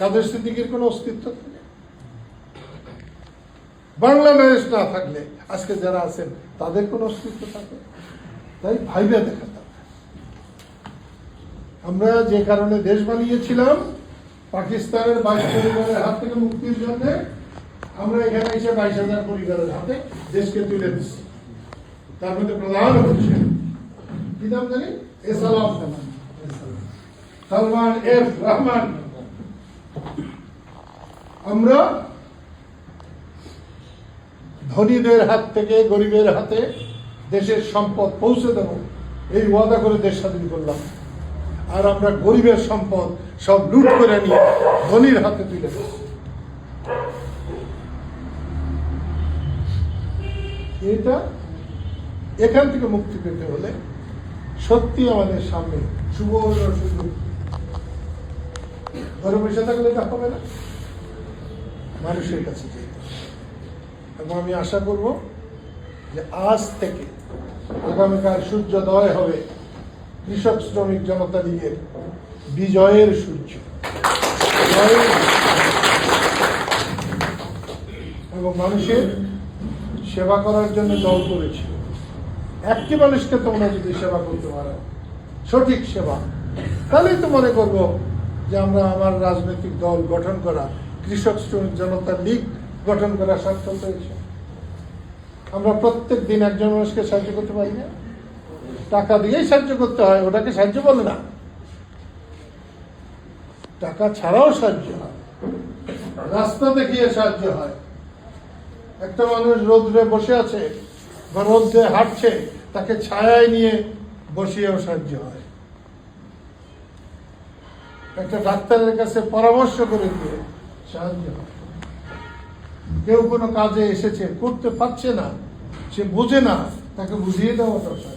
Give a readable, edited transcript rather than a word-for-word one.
কাদের সিদ্দিকীর কোনো অস্তিত্ব থাকে? বাংলাদেশ না থাকলে আজকে যারা আছেন তাদের কোনো অস্তিত্ব থাকে? তাই ভাইবে দেখা দরকার। আমরা যে কারণে দেশ বানিয়েছিলাম পাকিস্তানের 22 পরিবারের হাত থেকে মুক্তির জন্য, আমরা এখানে এসে 22,000 পরিবারের হাতে দেশকে তুলে দিচ্ছি। তার মধ্যে প্রধান হচ্ছে কি নাম জানি, সালমান এফ রহমান। আমরা ধনীদের হাত থেকে গরিবের হাতে দেশের সম্পদ পৌঁছে দেব এই ওয়াদা করে দেশ স্বাধীন করলাম, আর আমরা গরিবের সম্পদ সব লুট করে নিয়ে ধনীর হাতে তুলে দেব। এটা এখান থেকে মুক্তি পেতে হলে সত্যি আমাদের সামনে সুবর্ণ সুযোগ। ঘরে বসে থাকলে এটা হবে না, মানুষের কাছে যেতে হবে। এবং আমি আশা করব যে আজ থেকে আগামীকাল সূর্যোদয় হবে কৃষক শ্রমিক জনতা লীগের বিজয়ের সূর্য। এবং মানুষের সেবা করার জন্য দল করেছি। একটি মানুষকে তোমরা যদি সেবা করতে পারো, সঠিক সেবা, তাহলেই তো মনে করব যে আমরা আমার রাজনৈতিক দল গঠন করা, কৃষক শ্রমিক জনতা লীগ গঠন করা সার্থক হয়েছে। আমরা প্রত্যেক দিন একজন মানুষকে সাহায্য করতে পারি না, টাকা দিয়েই সাহায্য করতে হয়, ওটাকে সাহায্য বলে না। টাকা ছাড়াও সাহায্য হয়, রাস্তা দেখিয়ে সাহায্য হয়। একটা মানুষ রোদ্রে বসে আছে বা রোদ্রে হাঁটছে, তাকে ছায়ায় নিয়ে বসিয়েও সাহায্য হয়। একটা ডাক্তারের কাছে পরামর্শ করে দিয়ে সাহায্য হয়। কেউ কোনো কাজে এসেছে, করতে পারছে না, সে বোঝে না, তাকে বুঝিয়ে দেওয়া দরকার।